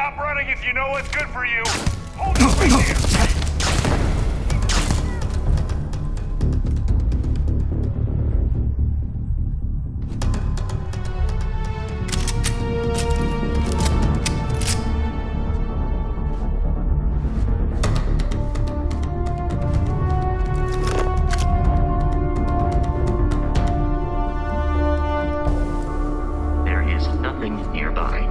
Stop running if you know what's good for you. Hold it right here. There is nothing nearby.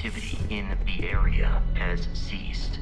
activity in the area has ceased.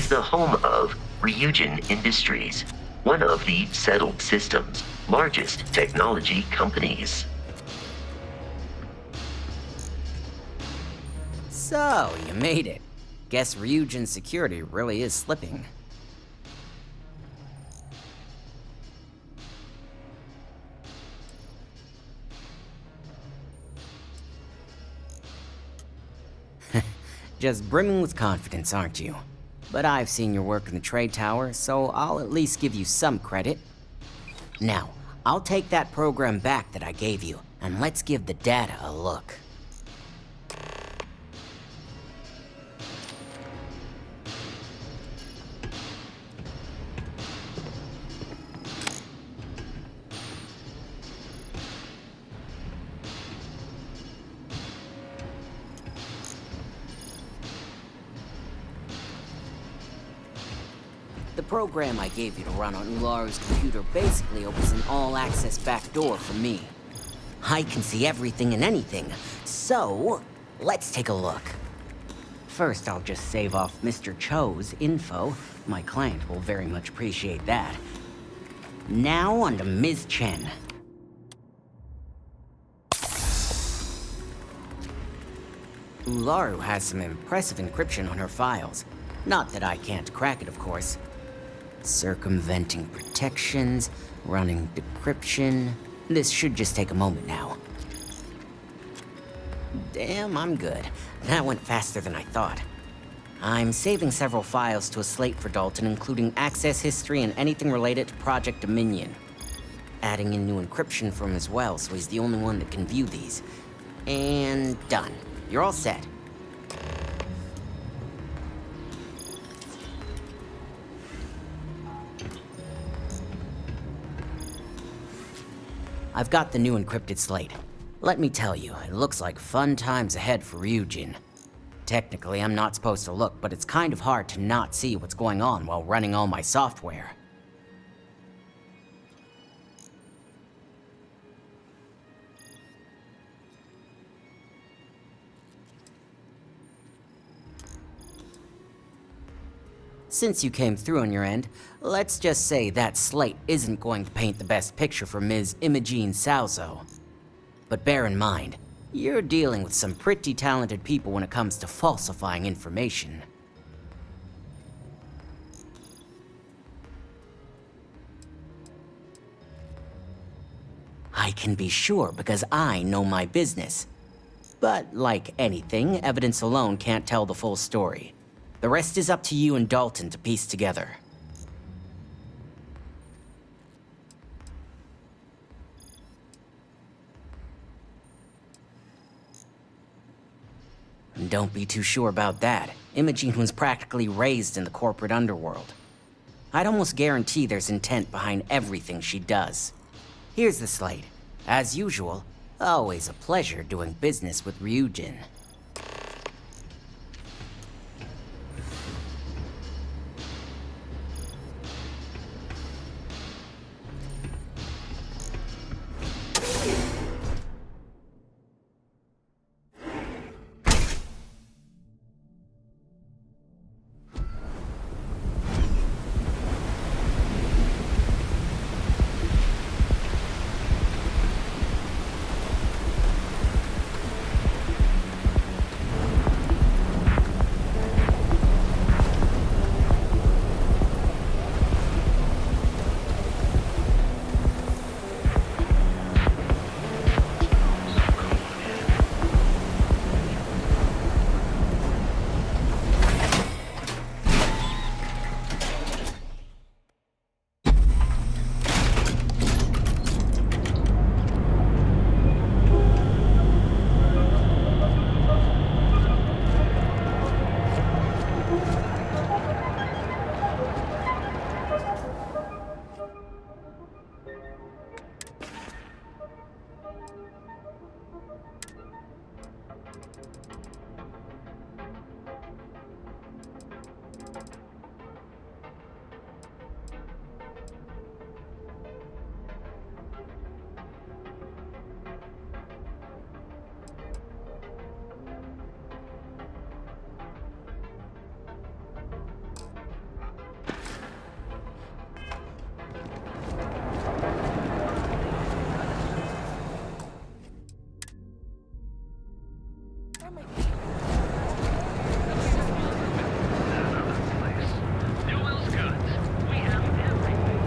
is the home of Ryujin Industries, one of the Settled Systems' largest technology companies. So, you made it. Guess Ryujin's security really is slipping. Just brimming with confidence, aren't you? But I've seen your work in the trade tower, so I'll at least give you some credit. Now, I'll take that program back that I gave you, and let's give the data a look. The program I gave you to run on Ularu's computer basically opens an all-access backdoor for me. I can see everything and anything, so let's take a look. First, I'll just save off Mr. Cho's info. My client will very much appreciate that. Now on to Ms. Chen. Ularu has some impressive encryption on her files. Not that I can't crack it, of course. Circumventing protections, running decryption. This should just take a moment now. Damn, I'm good. That went faster than I thought. I'm saving several files to a slate for Dalton, including access history and anything related to Project Dominion. Adding in new encryption for him as well, so he's the only one that can view these. And done. You're all set. I've got the new encrypted slate. Let me tell you, it looks like fun times ahead for Ryujin. Technically, I'm not supposed to look, but it's kind of hard to not see what's going on while running all my software. Since you came through on your end, let's just say that slate isn't going to paint the best picture for Ms. Imogene Salzo. But bear in mind, you're dealing with some pretty talented people when it comes to falsifying information. I can be sure because I know my business. But like anything, evidence alone can't tell the full story. The rest is up to you and Dalton to piece together. Don't be too sure about that. Imogene was practically raised in the corporate underworld. I'd almost guarantee there's intent behind everything she does. Here's the slate. As usual, always a pleasure doing business with Ryujin. Newell's goods. We have everything.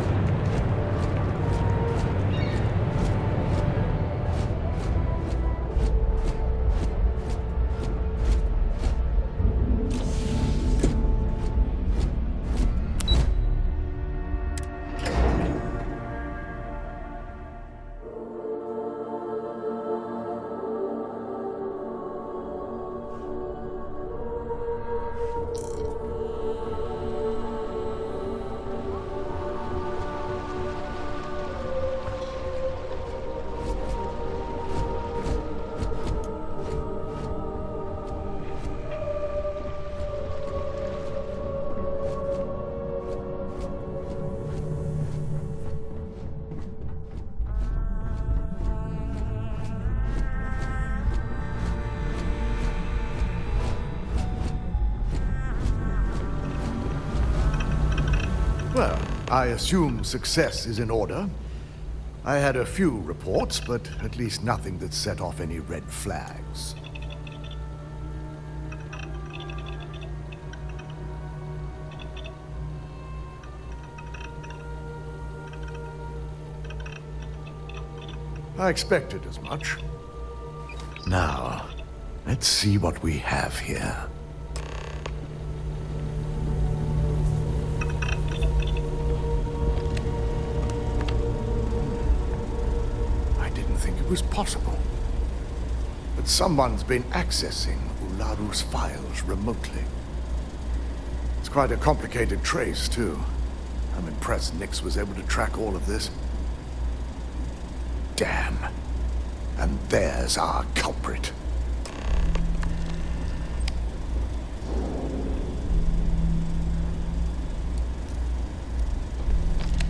Well, I assume success is in order. I had a few reports, but at least nothing that set off any red flags. I expected as much. Now, let's see what we have here. It was possible. But someone's been accessing Ularu's files remotely. It's quite a complicated trace, too. I'm impressed Nix was able to track all of this. Damn. And there's our culprit.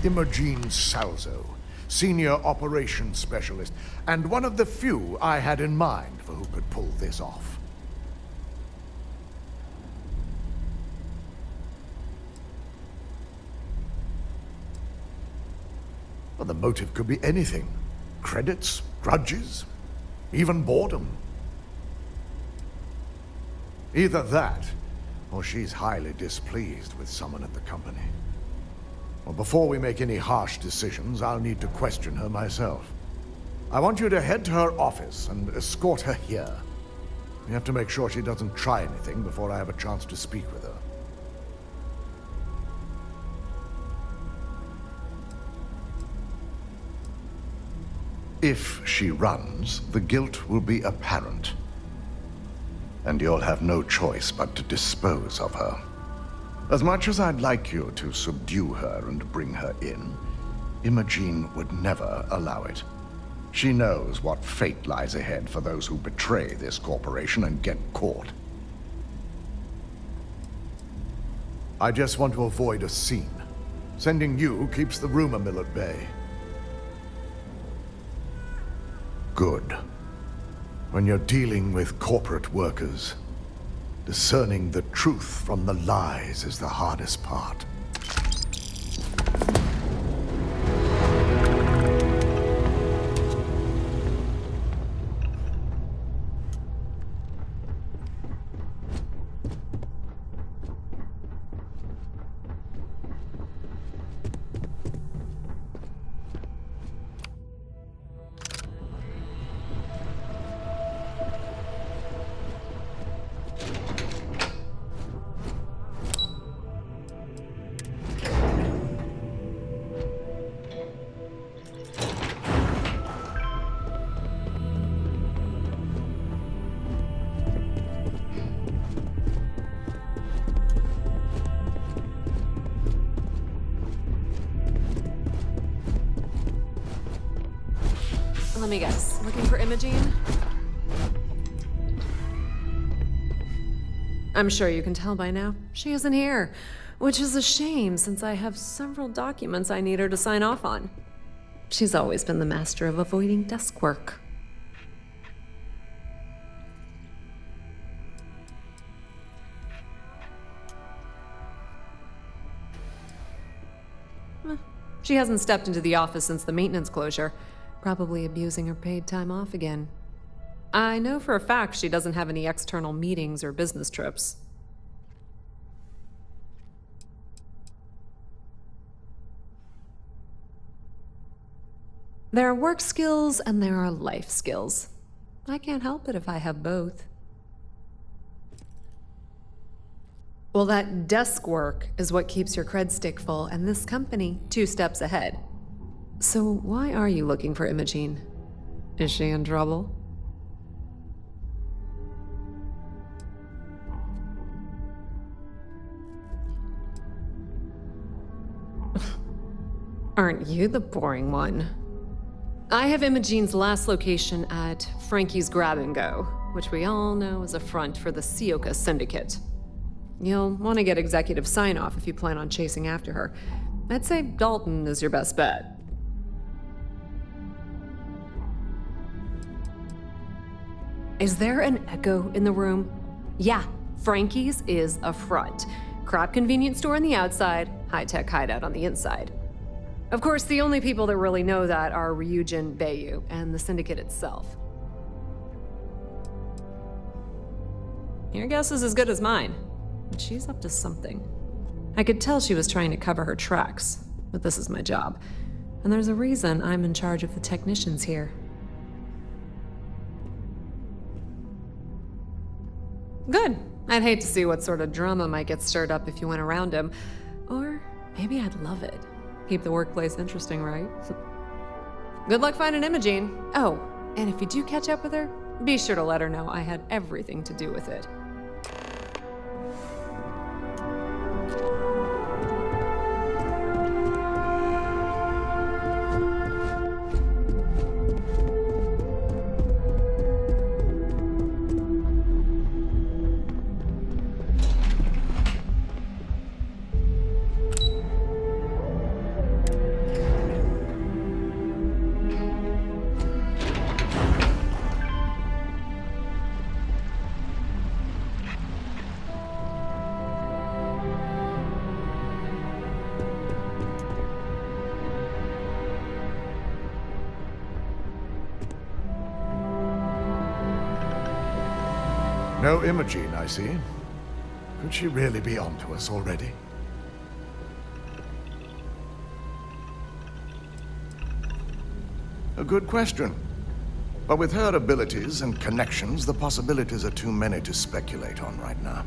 Imogene Salzo, Senior Operations Specialist, and one of the few I had in mind for who could pull this off. Well, the motive could be anything. Credits, grudges, even boredom. Either that, or she's highly displeased with someone at the company. Well, before we make any harsh decisions, I'll need to question her myself. I want you to head to her office and escort her here. We have to make sure she doesn't try anything before I have a chance to speak with her. If she runs, the guilt will be apparent. And you'll have no choice but to dispose of her. As much as I'd like you to subdue her and bring her in, Imogene would never allow it. She knows what fate lies ahead for those who betray this corporation and get caught. I just want to avoid a scene. Sending you keeps the rumor mill at bay. Good. When you're dealing with corporate workers, discerning the truth from the lies is the hardest part. Let me guess. Looking for Imogene? I'm sure you can tell by now. She isn't here. Which is a shame, since I have several documents I need her to sign off on. She's always been the master of avoiding desk work. She hasn't stepped into the office since the maintenance closure. Probably abusing her paid time off again. I know for a fact she doesn't have any external meetings or business trips. There are work skills and there are life skills. I can't help it if I have both. Well, that desk work is what keeps your cred stick full, and this company 2 steps ahead. So why are you looking for Imogene? Is she in trouble? Aren't you the boring one? I have Imogene's last location at Frankie's Grab and Go, which we all know is a front for the Sioka Syndicate. You'll want to get executive sign-off if you plan on chasing after her. I'd say Dalton is your best bet. Is there an echo in the room? Yeah, Frankie's is a front. Crap convenience store on the outside, high-tech hideout on the inside. Of course, the only people that really know that are Ryujin, Bayu, and the Syndicate itself. Your guess is as good as mine. But she's up to something. I could tell she was trying to cover her tracks, but this is my job. And there's a reason I'm in charge of the technicians here. Good. I'd hate to see what sort of drama might get stirred up if you went around him. Or maybe I'd love it. Keep the workplace interesting, right? Good luck finding Imogene. Oh, and if you do catch up with her, be sure to let her know I had everything to do with it. No Imogene, I see. Could she really be onto us already? A good question. But with her abilities and connections, the possibilities are too many to speculate on right now.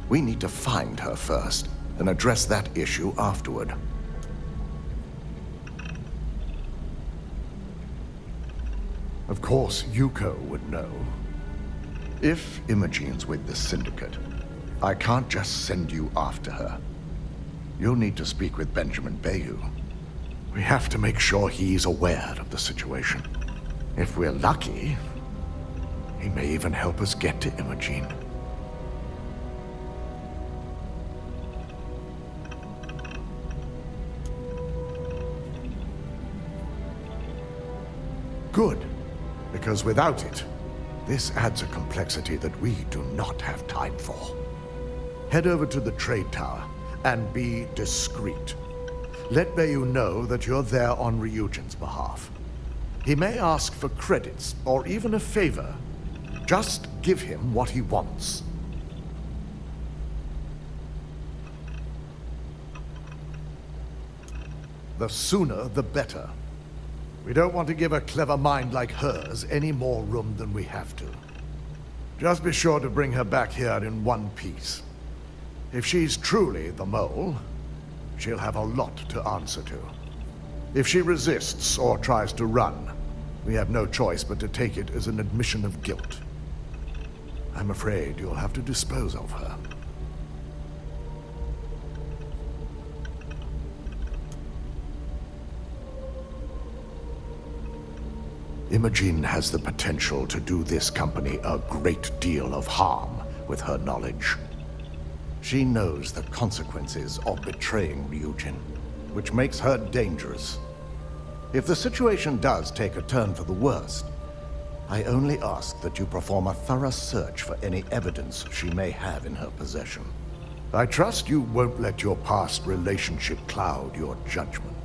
We need to find her first, and address that issue afterward. Of course, Yuko would know. If Imogene's with the Syndicate, I can't just send you after her. You'll need to speak with Benjamin Bayu. We have to make sure he's aware of the situation. If we're lucky, he may even help us get to Imogene. Good, because without it, this adds a complexity that we do not have time for. Head over to the trade tower and be discreet. Let Bayu know that you're there on Ryujin's behalf. He may ask for credits or even a favor. Just give him what he wants. The sooner, the better. We don't want to give a clever mind like hers any more room than we have to. Just be sure to bring her back here in one piece. If she's truly the mole, she'll have a lot to answer to. If she resists or tries to run, we have no choice but to take it as an admission of guilt. I'm afraid you'll have to dispose of her. Imogene has the potential to do this company a great deal of harm with her knowledge. She knows the consequences of betraying Ryujin, which makes her dangerous. If the situation does take a turn for the worst, I only ask that you perform a thorough search for any evidence she may have in her possession. I trust you won't let your past relationship cloud your judgment.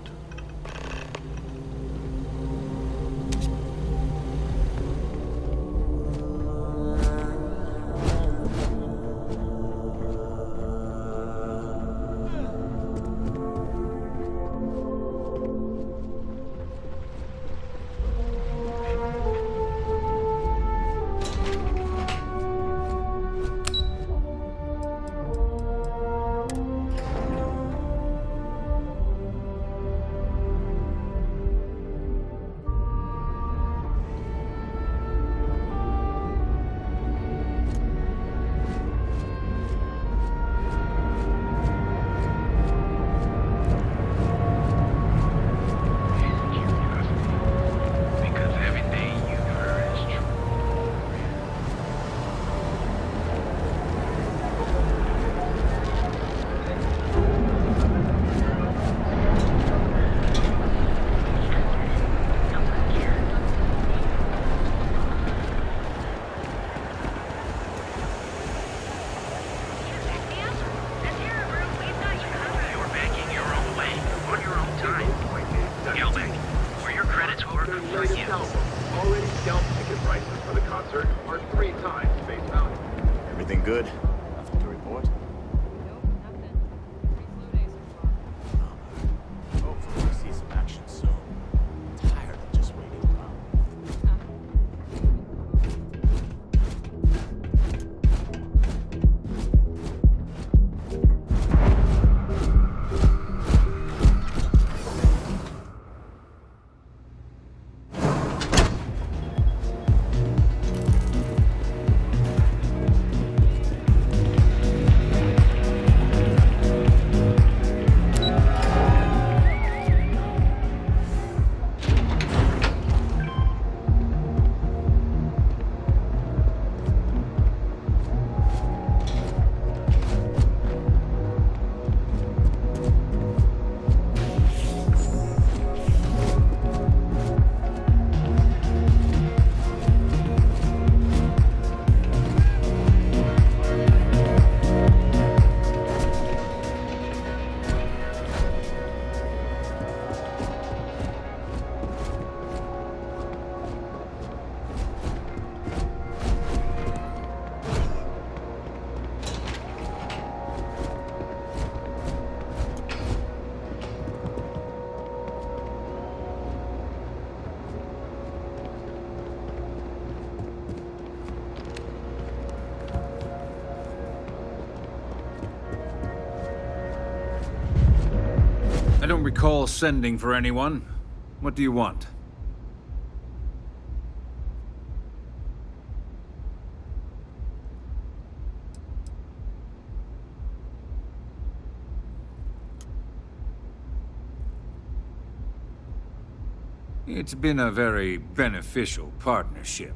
good? Nothing to report? Hopefully we see some action soon. I'm tired of just waiting around. I don't recall sending for anyone. What do you want? It's been a very beneficial partnership.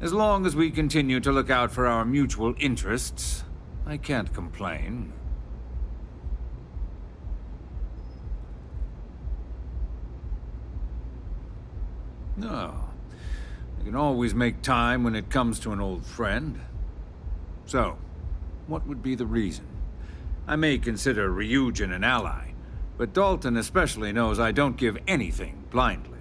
As long as we continue to look out for our mutual interests, I can't complain. No. I can always make time when it comes to an old friend. So, what would be the reason? I may consider Ryujin an ally, but Dalton especially knows I don't give anything blindly.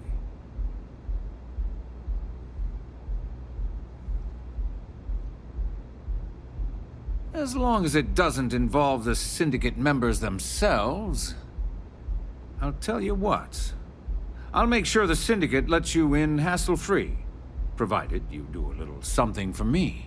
As long as it doesn't involve the Syndicate members themselves, I'll tell you what. I'll make sure the Syndicate lets you in hassle-free, provided you do a little something for me.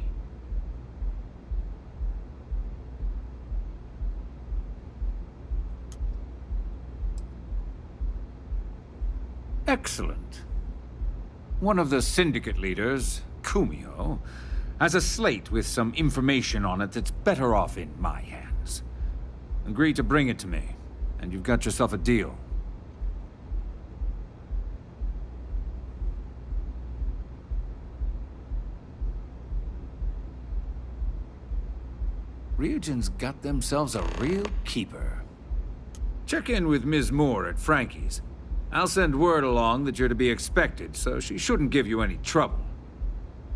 Excellent. One of the Syndicate leaders, Kumio, has a slate with some information on it that's better off in my hands. Agree to bring it to me, and you've got yourself a deal. Ryujin's got themselves a real keeper. Check in with Ms. Moore at Frankie's. I'll send word along that you're to be expected, so she shouldn't give you any trouble.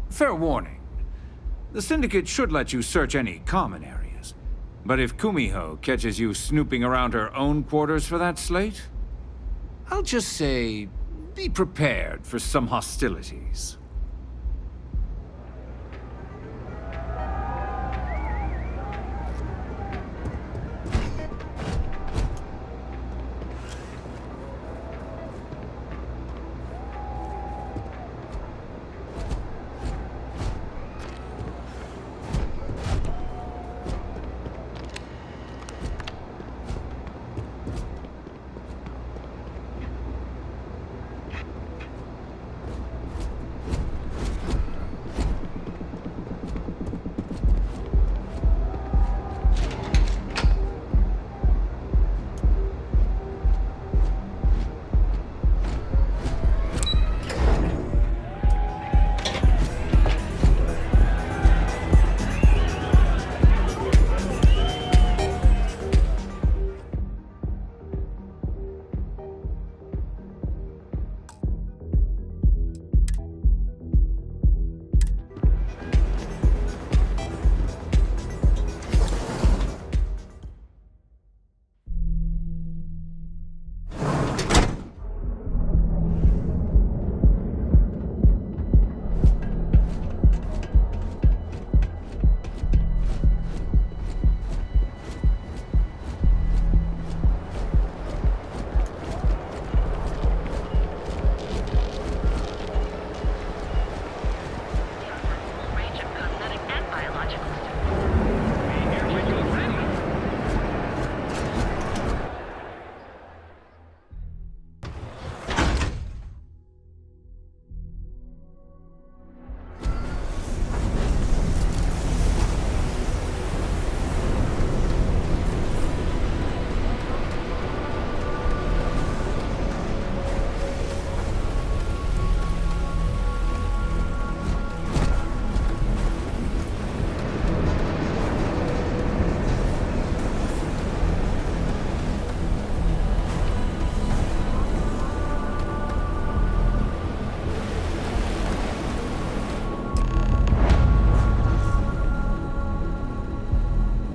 Fair warning. The Syndicate should let you search any common areas. But if Kumiho catches you snooping around her own quarters for that slate, I'll just say, be prepared for some hostilities.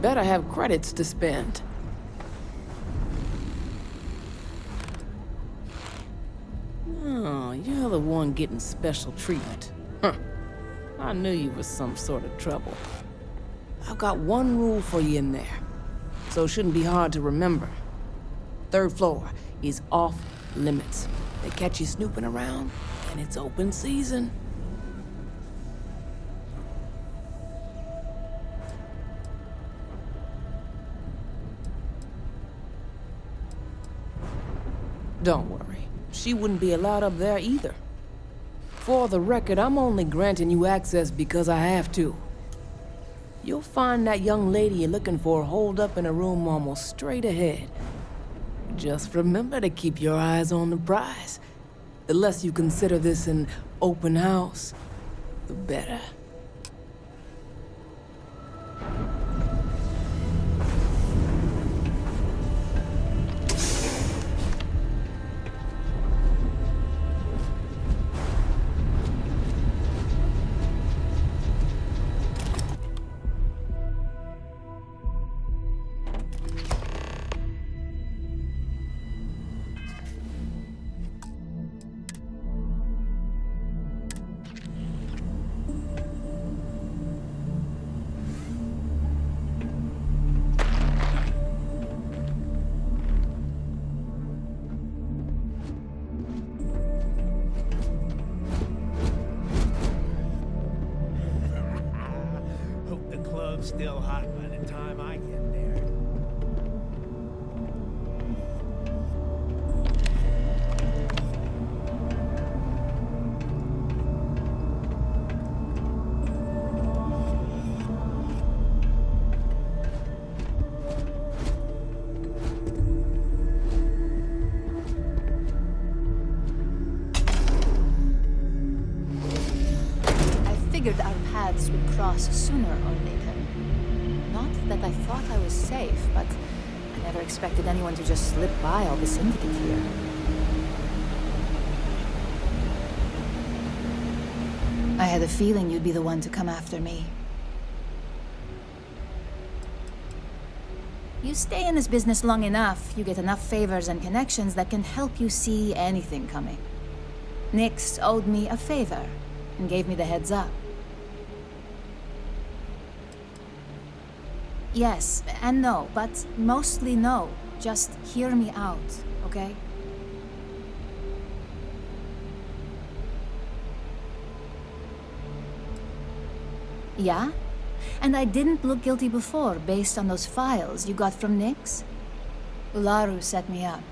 better have credits to spend. Oh, you're the one getting special treatment. Huh. I knew you was some sort of trouble. I've got one rule for you in there, so it shouldn't be hard to remember. Third floor is off limits. They catch you snooping around, and it's open season. Don't worry, she wouldn't be allowed up there either. For the record, I'm only granting you access because I have to. You'll find that young lady you're looking for holed up in a room almost straight ahead. Just remember to keep your eyes on the prize. The less you consider this an open house, the better. Hope the club's still hot by the time I get there. I figured our paths would cross sooner or later. Not that I thought I was safe, but I never expected anyone to just slip by all the syndicate here. I had a feeling you'd be the one to come after me. You stay in this business long enough, you get enough favors and connections that can help you see anything coming. Nix owed me a favor and gave me the heads up. Yes and no, but mostly no. Just hear me out, okay? Yeah? And I didn't look guilty before based on those files you got from Nix? Ularu set me up.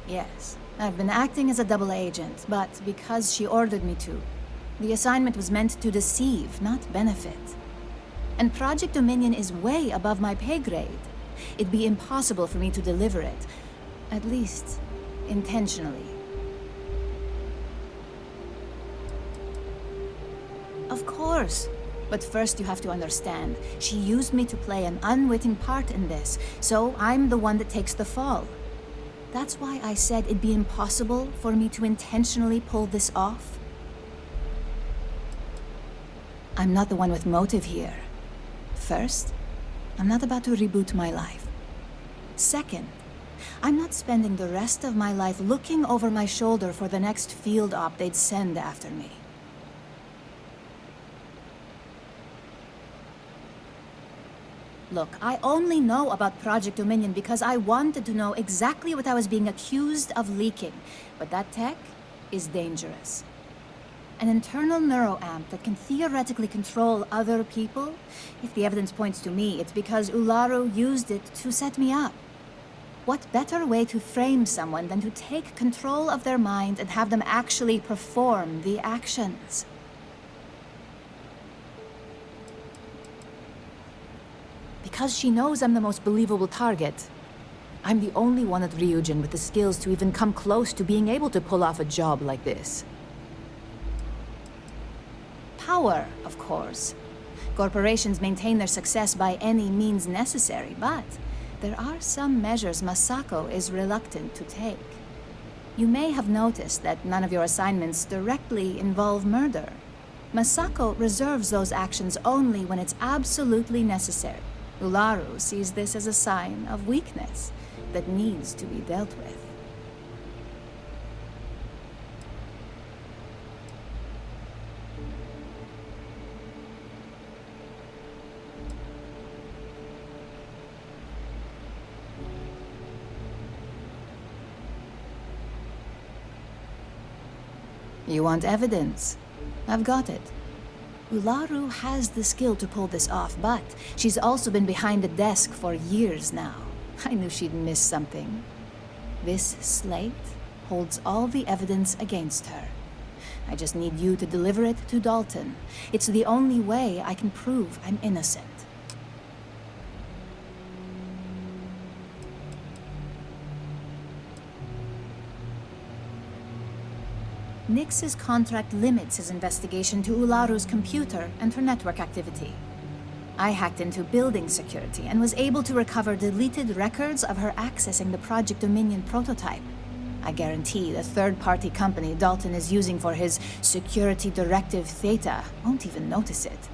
Yes, I've been acting as a double agent, but because she ordered me to. The assignment was meant to deceive, not benefit. And Project Dominion is way above my pay grade. It'd be impossible for me to deliver it. At least, intentionally. Of course. But first you have to understand, she used me to play an unwitting part in this, so I'm the one that takes the fall. That's why I said it'd be impossible for me to intentionally pull this off. I'm not the one with motive here. First, I'm not about to reboot my life. Second, I'm not spending the rest of my life looking over my shoulder for the next field op they'd send after me. Look, I only know about Project Dominion because I wanted to know exactly what I was being accused of leaking. But that tech is dangerous. An internal neuroamp that can theoretically control other people? If the evidence points to me, it's because Ularu used it to set me up. What better way to frame someone than to take control of their mind and have them actually perform the actions? Because she knows I'm the most believable target. I'm the only one at Ryujin with the skills to even come close to being able to pull off a job like this. Power, of course. Corporations maintain their success by any means necessary, but there are some measures Masako is reluctant to take. You may have noticed that none of your assignments directly involve murder. Masako reserves those actions only when it's absolutely necessary. Ularu sees this as a sign of weakness that needs to be dealt with. You want evidence? I've got it. Ularu has the skill to pull this off, but she's also been behind the desk for years now. I knew she'd miss something. This slate holds all the evidence against her. I just need you to deliver it to Dalton. It's the only way I can prove I'm innocent. Nix's contract limits his investigation to Ularu's computer and her network activity. I hacked into building security and was able to recover deleted records of her accessing the Project Dominion prototype. I guarantee the third-party company Dalton is using for his security directive Theta won't even notice it.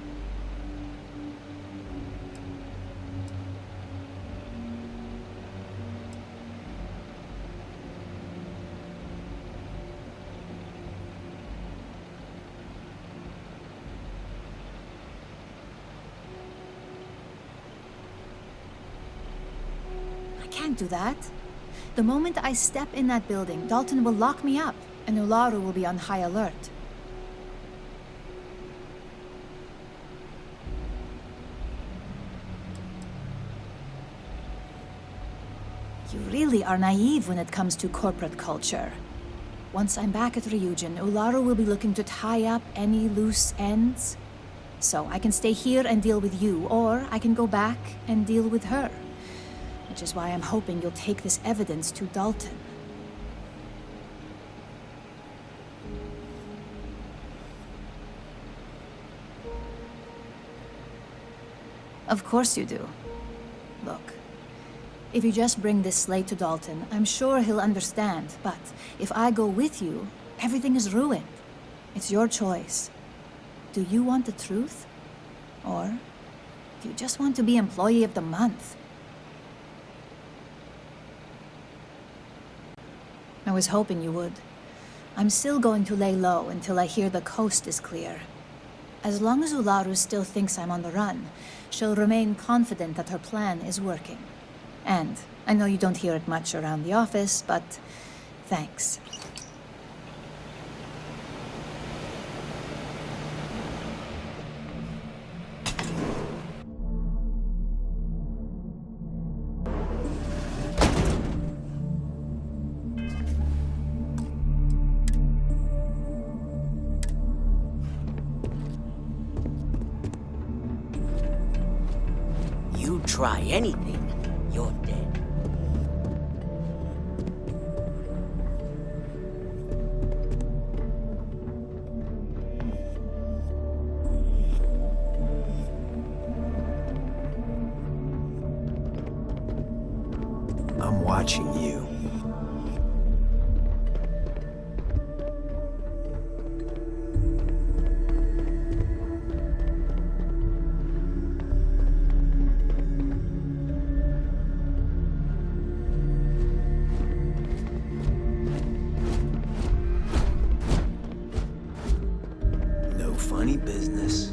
Can't do that. The moment I step in that building, Dalton will lock me up, and Ularu will be on high alert. You really are naive when it comes to corporate culture. Once I'm back at Ryujin, Ularu will be looking to tie up any loose ends. So I can stay here and deal with you, or I can go back and deal with her. Which is why I'm hoping you'll take this evidence to Dalton. Of course you do. Look, if you just bring this slate to Dalton, I'm sure he'll understand. But if I go with you, everything is ruined. It's your choice. Do you want the truth? Or do you just want to be Employee of the Month? I was hoping you would. I'm still going to lay low until I hear the coast is clear. As long as Ularu still thinks I'm on the run, she'll remain confident that her plan is working. And I know you don't hear it much around the office, but thanks. Try anything, you're dead. I'm watching you. Funny business.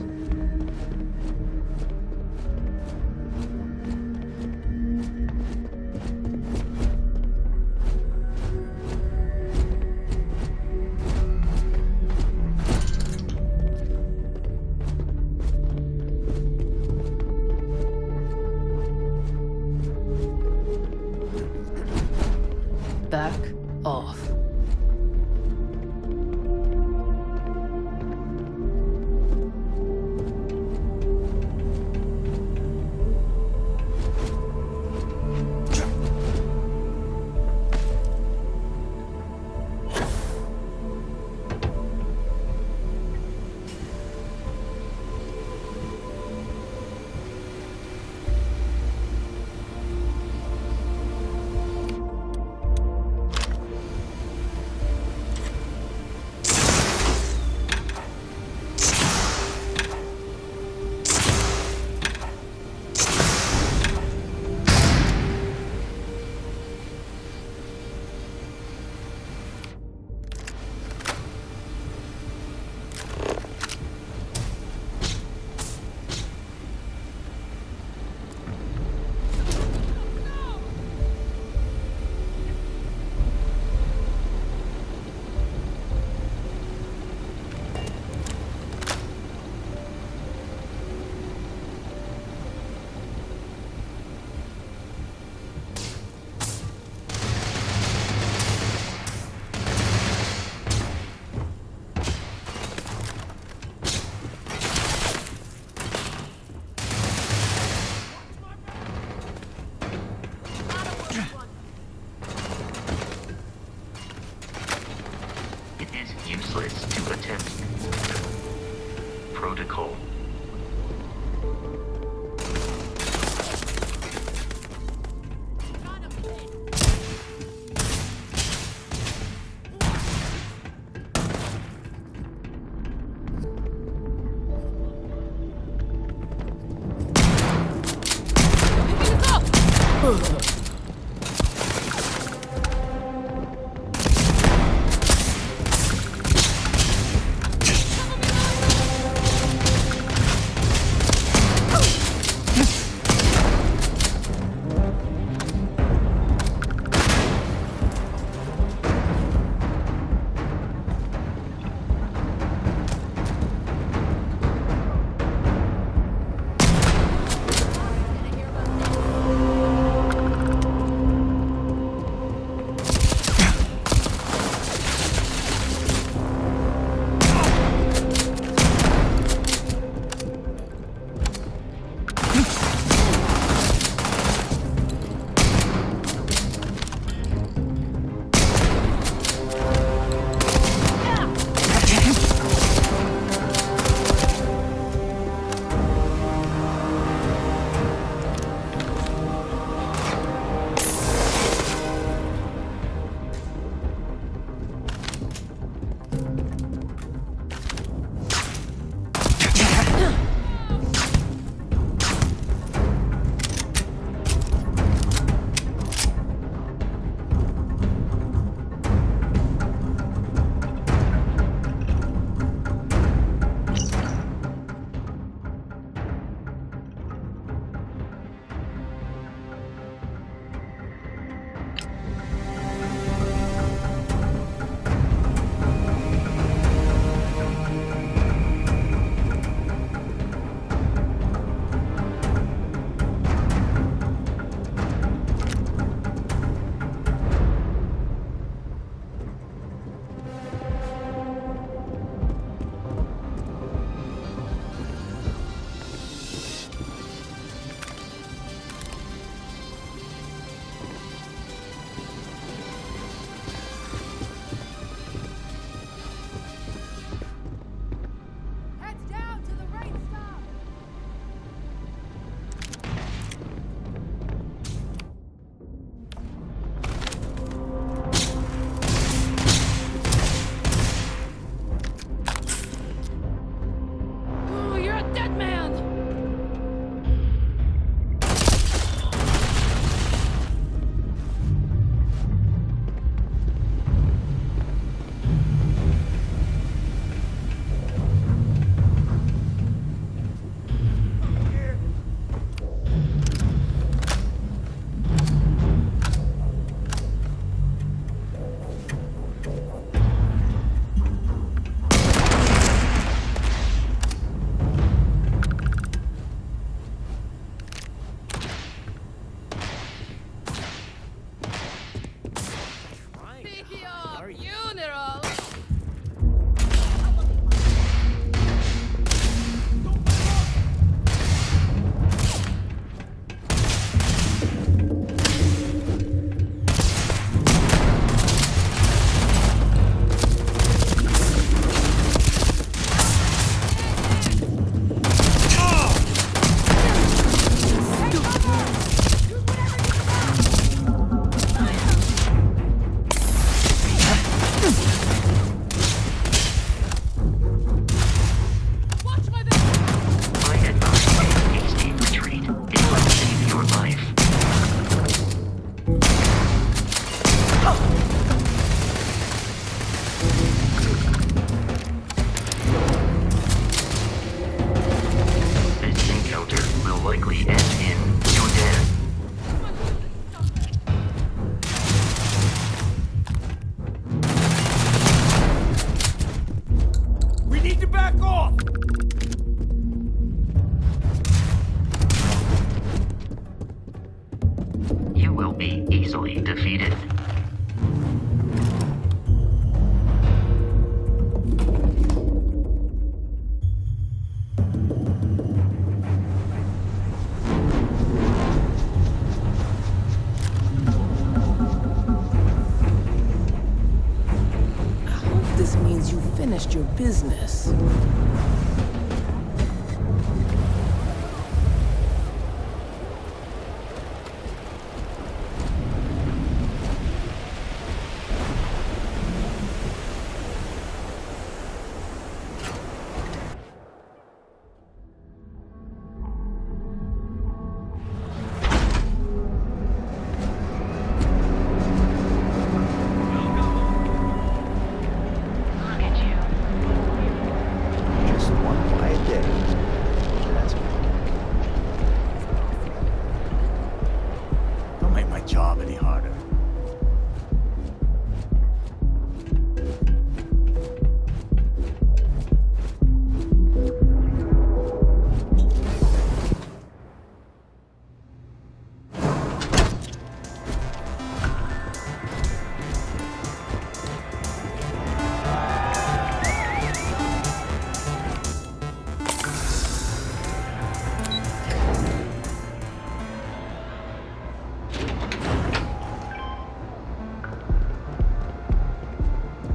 your business.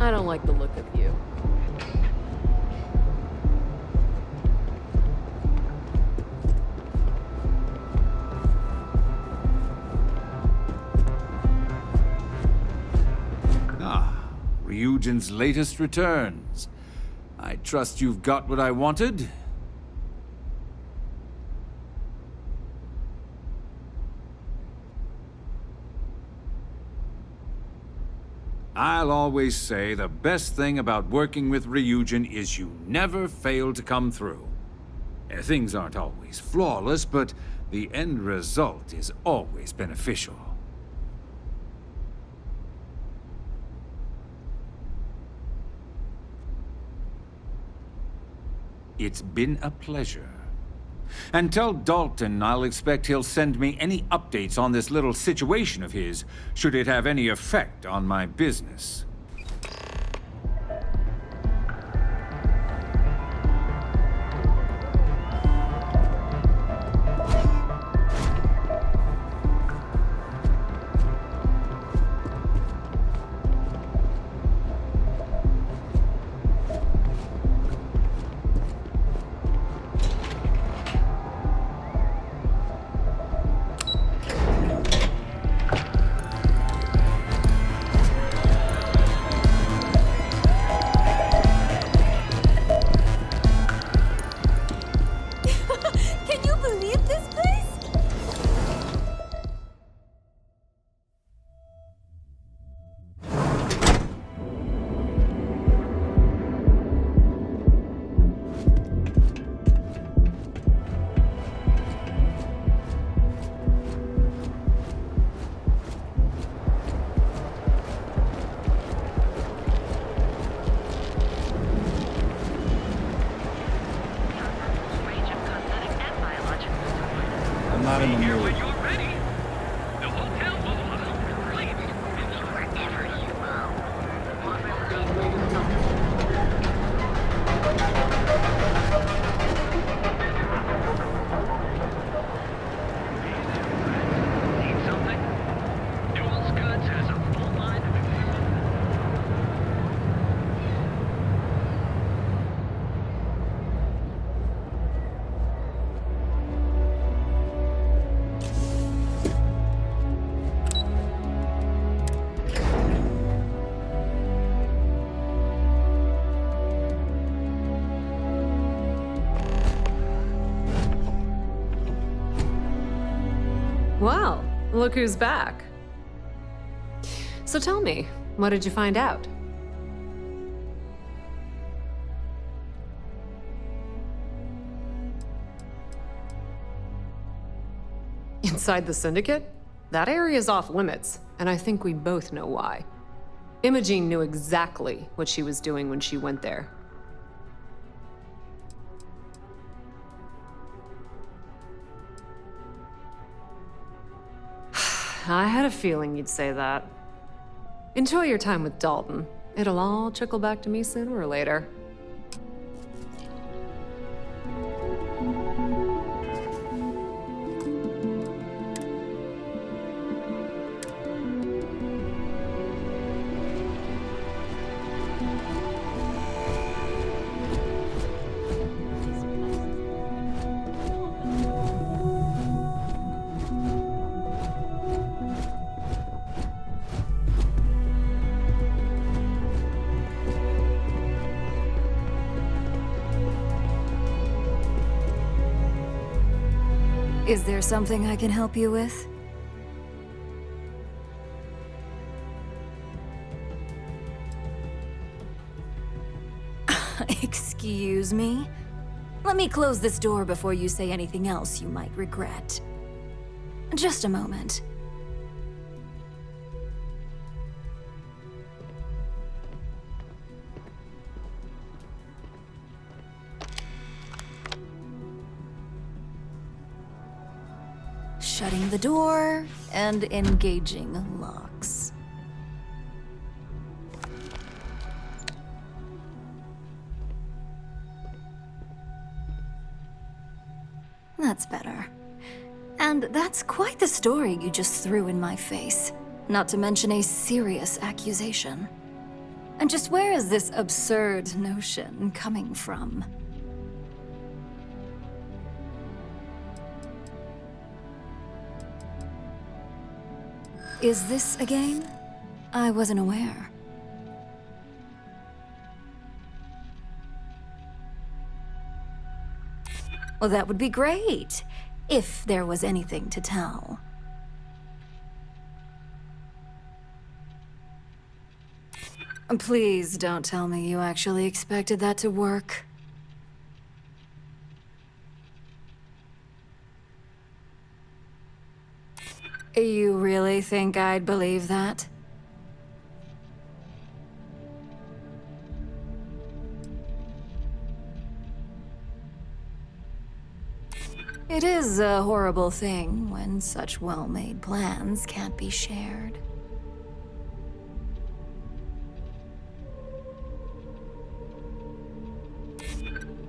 I don't like the look of you. Ah, Ryujin's latest returns. I trust you've got what I wanted? I'll always say the best thing about working with Ryujin is you never fail to come through. Things aren't always flawless, but the end result is always beneficial. It's been a pleasure. And tell Dalton I'll expect he'll send me any updates on this little situation of his, should it have any effect on my business. Can you believe this place? Range of cosmetic and biological. I'm not in the Here mood. when you're ready. The hotel will complete. Need something? Newell's Goods has a full line of equipment. Well, look who's back. So tell me, what did you find out? Inside the Syndicate? That area's off limits, and I think we both know why. Imogene knew exactly what she was doing when she went there. I had a feeling you'd say that. Enjoy your time with Dalton. It'll all trickle back to me sooner or later. Is there something I can help you with? Excuse me? Let me close this door before you say anything else you might regret. Just a moment. Shutting the door and engaging locks. That's better. And that's quite the story you just threw in my face. Not to mention a serious accusation. And just where is this absurd notion coming from? Is this a game? I wasn't aware. Well, that would be great, if there was anything to tell. Please don't tell me you actually expected that to work. You really think I'd believe that? It is a horrible thing when such well-made plans can't be shared.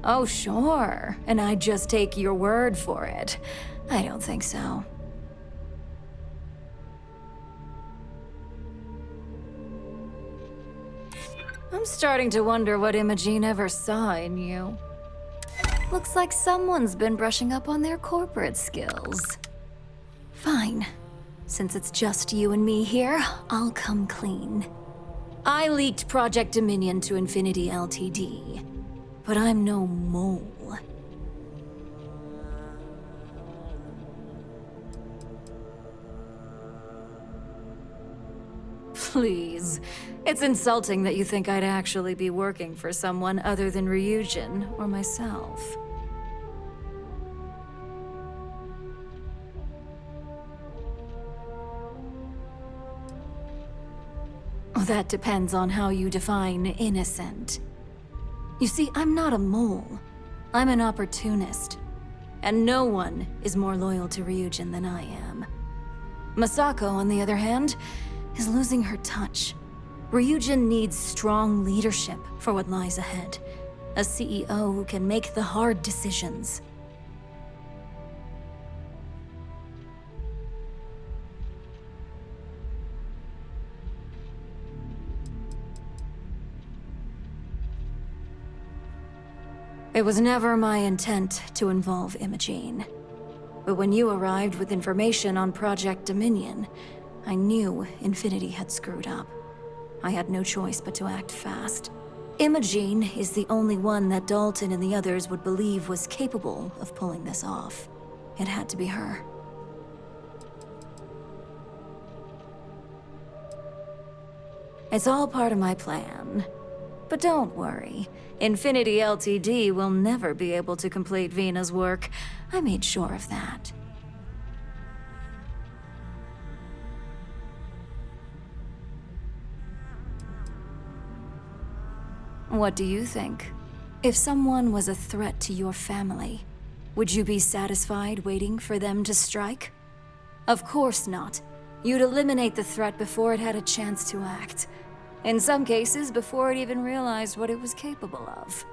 Oh, sure. And I'd just take your word for it. I don't think so. I'm starting to wonder what Imogene ever saw in you. Looks like someone's been brushing up on their corporate skills. Fine. Since it's just you and me here, I'll come clean. I leaked Project Dominion to Infinity Ltd. But I'm no mole. Please. It's insulting that you think I'd actually be working for someone other than Ryujin or myself. That depends on how you define innocent. You see, I'm not a mole. I'm an opportunist. And no one is more loyal to Ryujin than I am. Masako, on the other hand, is losing her touch. Ryujin needs strong leadership for what lies ahead. A CEO who can make the hard decisions. It was never my intent to involve Imogene. But when you arrived with information on Project Dominion, I knew Infinity had screwed up. I had no choice but to act fast. Imogene is the only one that Dalton and the others would believe was capable of pulling this off. It had to be her. It's all part of my plan. But don't worry. Infinity Ltd. will never be able to complete Vina's work. I made sure of that. What do you think? If someone was a threat to your family, would you be satisfied waiting for them to strike? Of course not. You'd eliminate the threat before it had a chance to act. In some cases, before it even realized what it was capable of.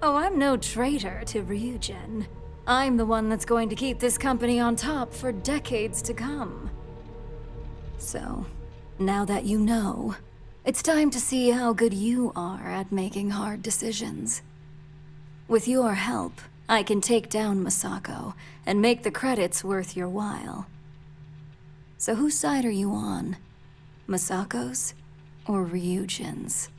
Oh, I'm no traitor to Ryujin. I'm the one that's going to keep this company on top for decades to come. So, now that you know, it's time to see how good you are at making hard decisions. With your help, I can take down Masako and make the credits worth your while. So whose side are you on? Masako's or Ryujin's?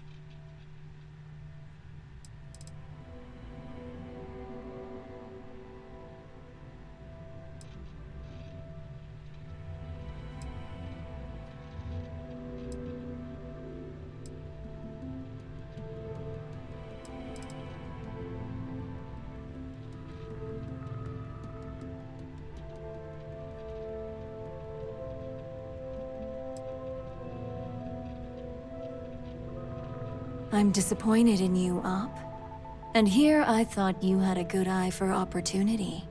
I'm disappointed in you, Op. And here I thought you had a good eye for opportunity.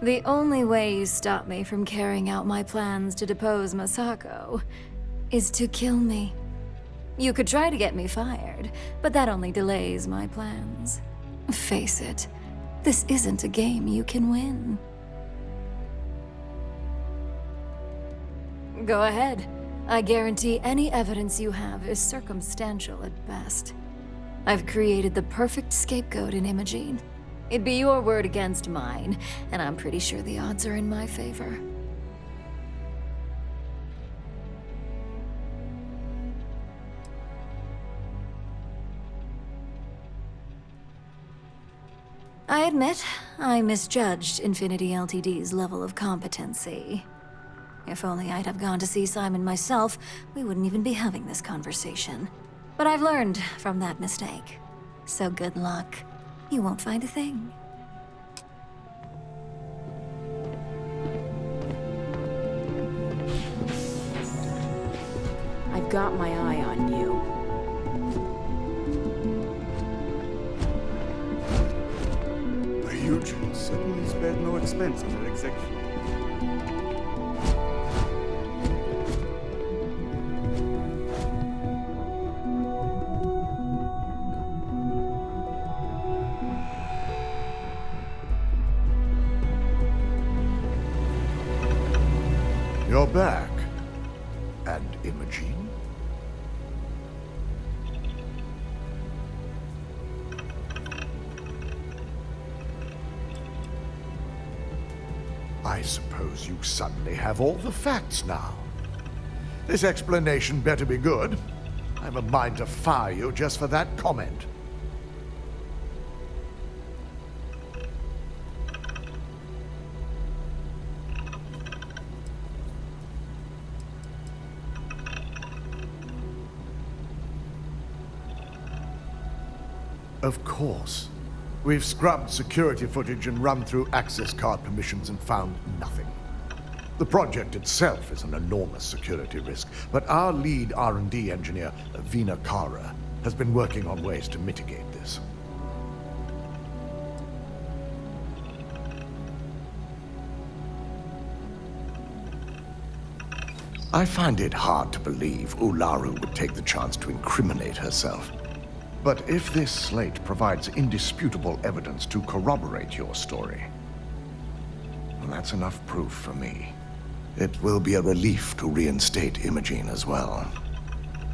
The only way you stop me from carrying out my plans to depose Masako is to kill me. You could try to get me fired, but that only delays my plans. Face it, this isn't a game you can win. Go ahead. I guarantee any evidence you have is circumstantial at best. I've created the perfect scapegoat in Imogene. It'd be your word against mine, and I'm pretty sure the odds are in my favor. I admit, I misjudged Infinity Ltd's level of competency. If only I'd have gone to see Simon myself, we wouldn't even be having this conversation. But I've learned from that mistake. So good luck. You won't find a thing. I've got my eye on you. Ryujin certainly spared no expense on her execution. You're back. And Imogene? I suppose you suddenly have all the facts now. This explanation better be good. I have a mind to fire you just for that comment. Of course. We've scrubbed security footage and run through access card permissions and found nothing. The project itself is an enormous security risk, but our lead R&D engineer, Vina Kara, has been working on ways to mitigate this. I find it hard to believe Ularu would take the chance to incriminate herself. But if this slate provides indisputable evidence to corroborate your story, well, that's enough proof for me. It will be a relief to reinstate Imogene as well.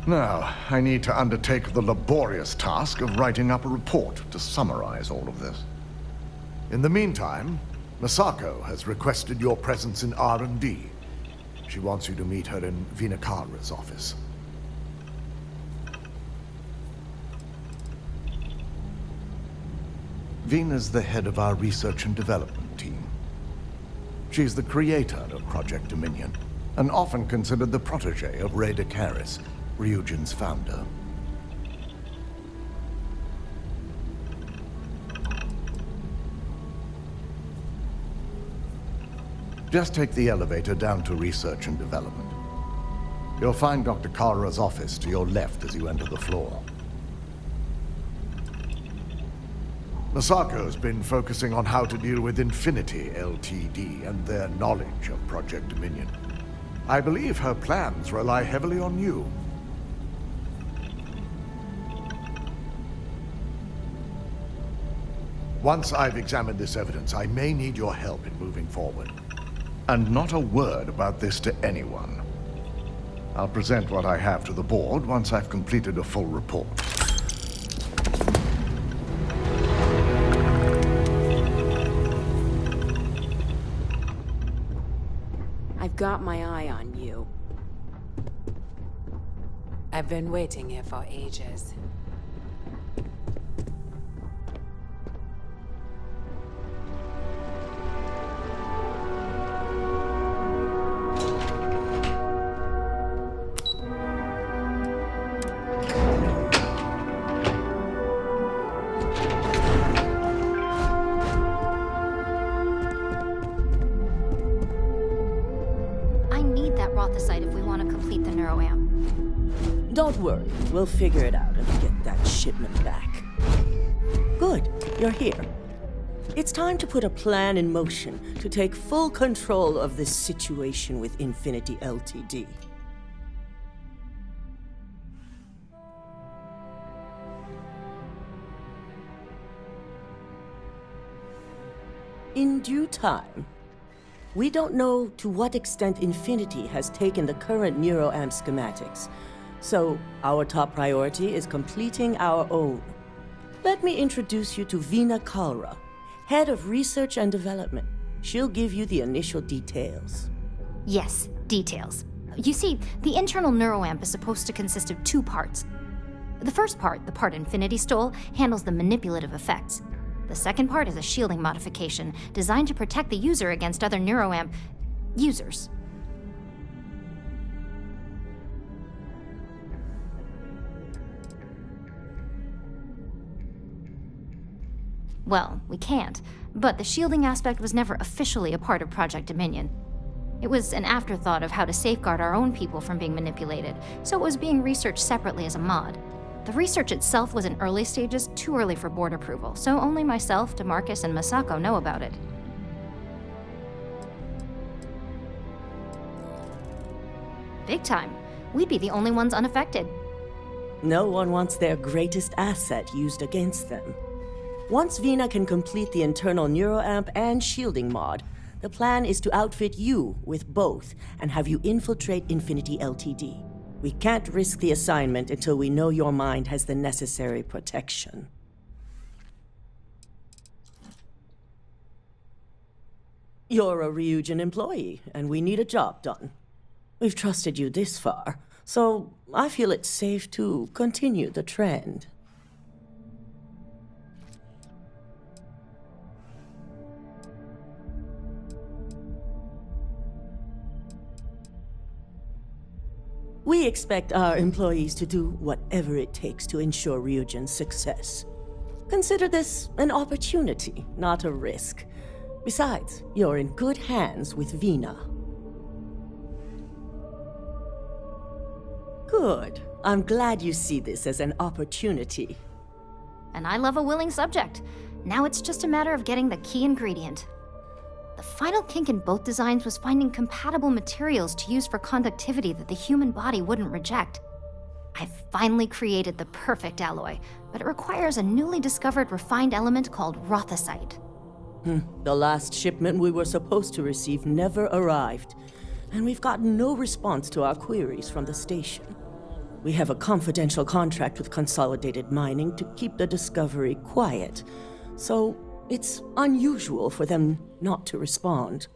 Now, I need to undertake the laborious task of writing up a report to summarize all of this. In the meantime, Masako has requested your presence in R&D. She wants you to meet her in Vinakara's office. Vina's the head of our research and development team. She's the creator of Project Dominion, and often considered the protege of Ray DeCaris, Ryujin's founder. Just take the elevator down to research and development. You'll find Dr. Kara's office to your left as you enter the floor. Masako's been focusing on how to deal with Infinity Ltd. And their knowledge of Project Dominion. I believe her plans rely heavily on you. Once I've examined this evidence, I may need your help in moving forward. And not a word about this to anyone. I'll present what I have to the board once I've completed a full report. I've got my eye on you. I've been waiting here for ages. Don't worry, we'll figure it out and get that shipment back. Good, you're here. It's time to put a plan in motion to take full control of this situation with Infinity Ltd. In due time. We don't know to what extent Infinity has taken the current neuroamp schematics, so our top priority is completing our own. Let me introduce you to Veena Kalra, Head of Research and Development. She'll give you the initial details. Yes, details. You see, the internal neuroamp is supposed to consist of two parts. The first part, the part Infinity stole, handles the manipulative effects. The second part is a shielding modification designed to protect the user against other neuroamp users. Well, we can't, but the shielding aspect was never officially a part of Project Dominion. It was an afterthought of how to safeguard our own people from being manipulated, so it was being researched separately as a mod. The research itself was in early stages, too early for board approval, so only myself, DeMarcus, and Masako know about it. Big time. We'd be the only ones unaffected. No one wants their greatest asset used against them. Once Veena can complete the internal neuroamp and shielding mod, the plan is to outfit you with both and have you infiltrate Infinity Ltd. We can't risk the assignment until we know your mind has the necessary protection. You're a Ryujin employee, and we need a job done. We've trusted you this far, so I feel it's safe to continue the trend. We expect our employees to do whatever it takes to ensure Ryujin's success. Consider this an opportunity, not a risk. Besides, you're in good hands with Veena. Good. I'm glad you see this as an opportunity. And I love a willing subject. Now it's just a matter of getting the key ingredient. The final kink in both designs was finding compatible materials to use for conductivity that the human body wouldn't reject. I've finally created the perfect alloy, but it requires a newly discovered refined element called rothosite. The last shipment we were supposed to receive never arrived, and we've gotten no response to our queries from the station. We have a confidential contract with Consolidated Mining to keep the discovery quiet, so it's unusual for them not to respond.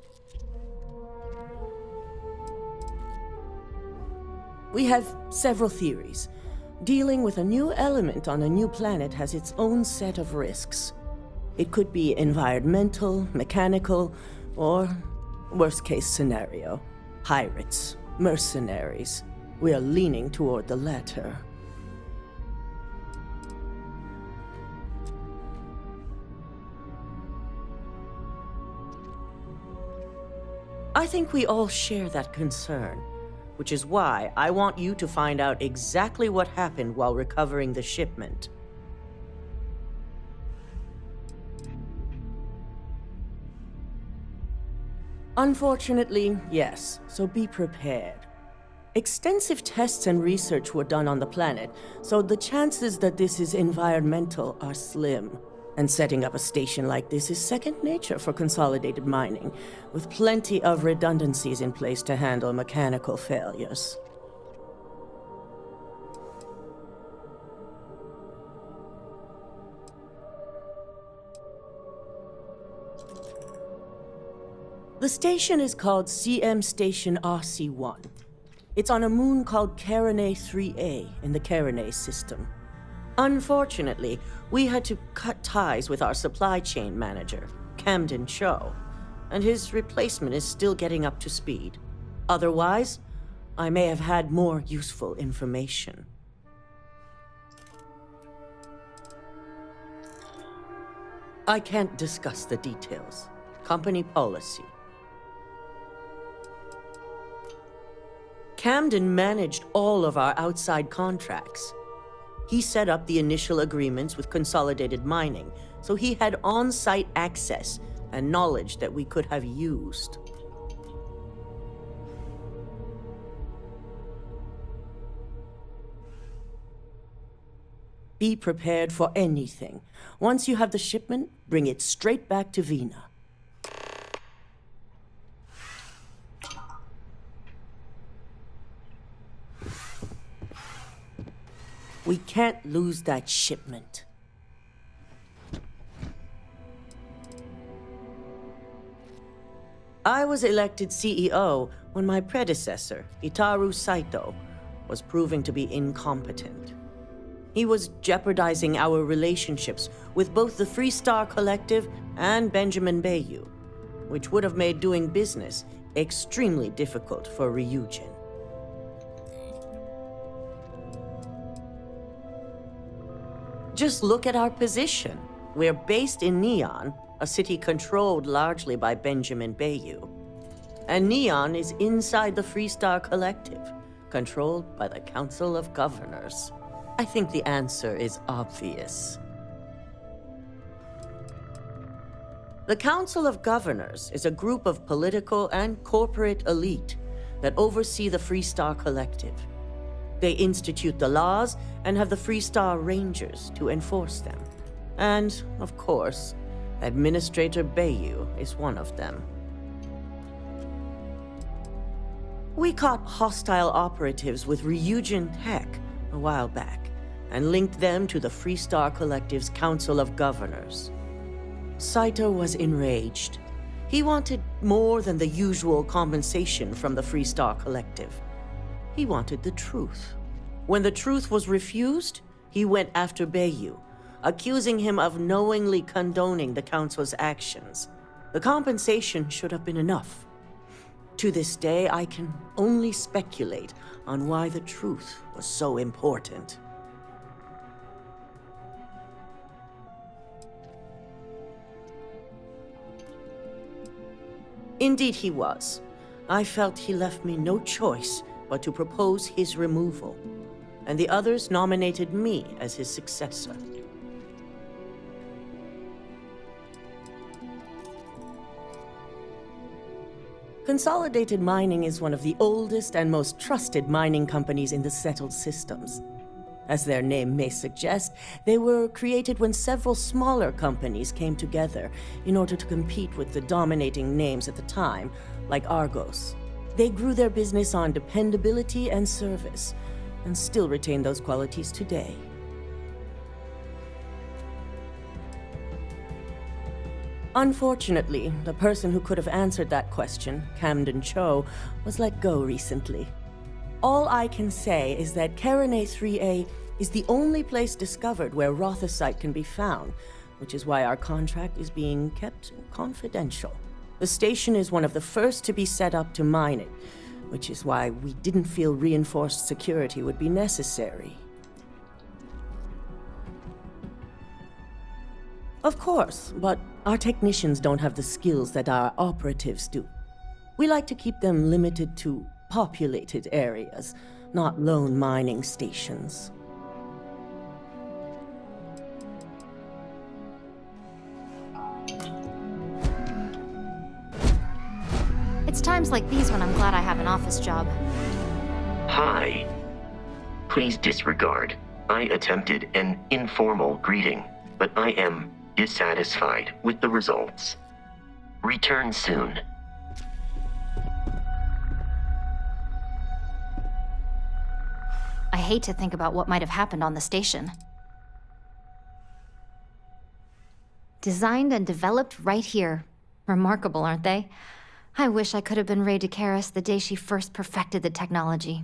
We have several theories. Dealing with a new element on a new planet has its own set of risks. It could be environmental, mechanical, or worst-case scenario, pirates, mercenaries. We are leaning toward the latter. I think we all share that concern, which is why I want you to find out exactly what happened while recovering the shipment. Unfortunately, yes, so be prepared. Extensive tests and research were done on the planet, so the chances that this is environmental are slim. And setting up a station like this is second nature for Consolidated Mining, with plenty of redundancies in place to handle mechanical failures. The station is called CM Station RC-1. It's on a moon called Carinae 3A in the Carinae system. Unfortunately, we had to cut ties with our supply chain manager, Camden Cho, and his replacement is still getting up to speed. Otherwise, I may have had more useful information. I can't discuss the details. Company policy. Camden managed all of our outside contracts. He set up the initial agreements with Consolidated Mining, so he had on-site access and knowledge that we could have used. Be prepared for anything. Once you have the shipment, bring it straight back to Vina. We can't lose that shipment. I was elected CEO when my predecessor, Itaru Saito, was proving to be incompetent. He was jeopardizing our relationships with both the Freestar Collective and Benjamin Bayou, which would have made doing business extremely difficult for Ryujin. Just look at our position. We're based in Neon, a city controlled largely by Benjamin Bayou. And Neon is inside the Freestar Collective, controlled by the Council of Governors. I think the answer is obvious. The Council of Governors is a group of political and corporate elite that oversee the Freestar Collective. They institute the laws and have the Freestar Rangers to enforce them. And, of course, Administrator Bayou is one of them. We caught hostile operatives with Ryujin tech a while back and linked them to the Freestar Collective's Council of Governors. Saito was enraged. He wanted more than the usual compensation from the Freestar Collective. He wanted the truth. When the truth was refused, he went after Bayou, accusing him of knowingly condoning the Council's actions. The compensation should have been enough. To this day, I can only speculate on why the truth was so important. Indeed he was. I felt he left me no choice but to propose his removal, and the others nominated me as his successor. Consolidated Mining is one of the oldest and most trusted mining companies in the settled systems. As their name may suggest, they were created when several smaller companies came together in order to compete with the dominating names at the time, like Argos. They grew their business on dependability and service, and still retain those qualities today. Unfortunately, the person who could have answered that question, Camden Cho, was let go recently. All I can say is that Karenay 3A is the only place discovered where Rothosite can be found, which is why our contract is being kept confidential. The station is one of the first to be set up to mine it, which is why we didn't feel reinforced security would be necessary. Of course, but our technicians don't have the skills that our operatives do. We like to keep them limited to populated areas, not lone mining stations. It's times like these when I'm glad I have an office job. Hi. Please disregard. I attempted an informal greeting, but I am dissatisfied with the results. Return soon. I hate to think about what might have happened on the station. Designed and developed right here. Remarkable, aren't they? I wish I could have been Ray DeCaris the day she first perfected the technology.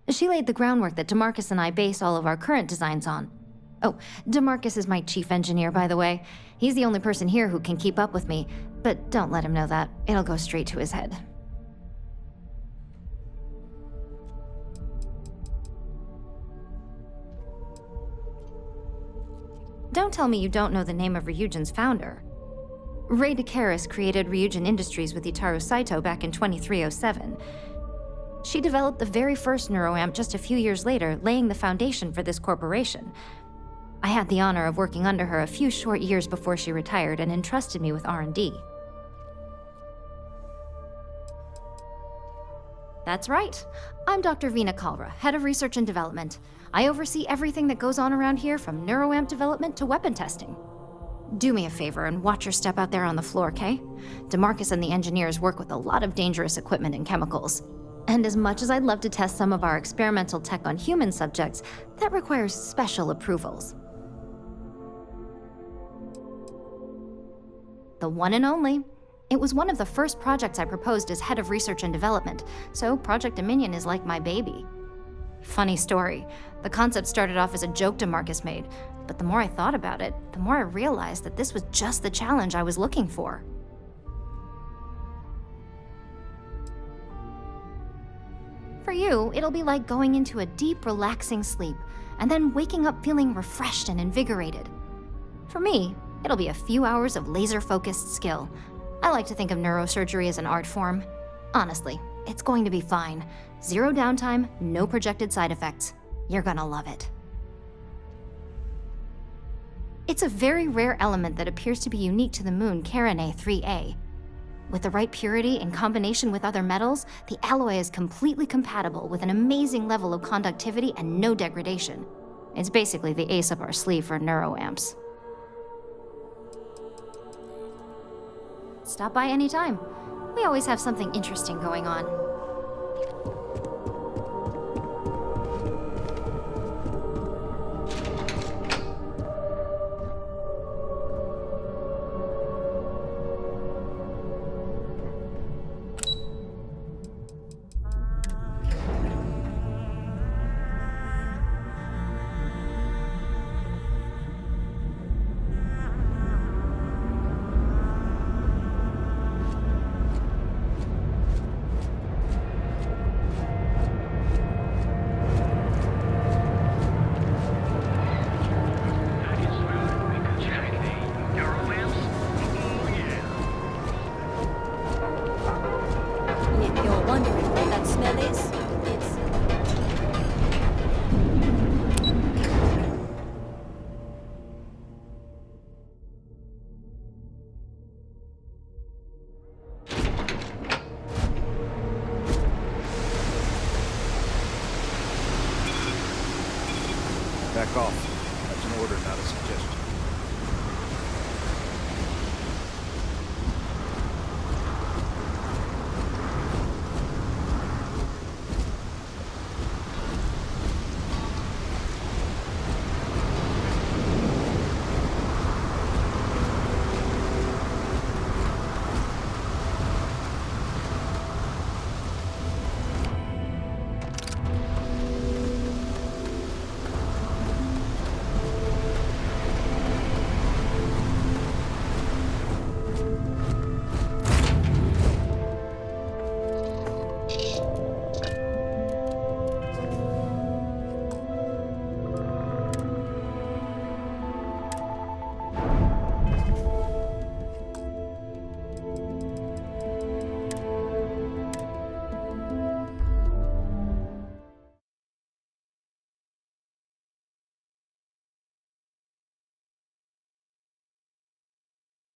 She laid the groundwork that DeMarcus and I base all of our current designs on. Oh, DeMarcus is my chief engineer, by the way. He's the only person here who can keep up with me, but don't let him know that. It'll go straight to his head. Don't tell me you don't know the name of Ryujin's founder. Ray DeCaris created Ryujin Industries with Itaru Saito back in 2307. She developed the very first neuroamp just a few years later, laying the foundation for this corporation. I had the honor of working under her a few short years before she retired and entrusted me with R&D. That's right. I'm Dr. Vina Kalra, Head of Research and Development. I oversee everything that goes on around here from neuroamp development to weapon testing. Do me a favor and watch your step out there on the floor, Kay? DeMarcus and the engineers work with a lot of dangerous equipment and chemicals. And as much as I'd love to test some of our experimental tech on human subjects, that requires special approvals. The one and only. It was one of the first projects I proposed as Head of Research and Development, so Project Dominion is like my baby. Funny story. The concept started off as a joke DeMarcus made, but the more I thought about it, the more I realized that this was just the challenge I was looking for. For you, it'll be like going into a deep, relaxing sleep, and then waking up feeling refreshed and invigorated. For me, it'll be a few hours of laser-focused skill. I like to think of neurosurgery as an art form. Honestly, it's going to be fine. Zero downtime, no projected side effects. You're gonna love it. It's a very rare element that appears to be unique to the moon Carinae 3A. With the right purity in combination with other metals, the alloy is completely compatible with an amazing level of conductivity and no degradation. It's basically the ace up our sleeve for neuroamps. Stop by anytime. We always have something interesting going on. Back off.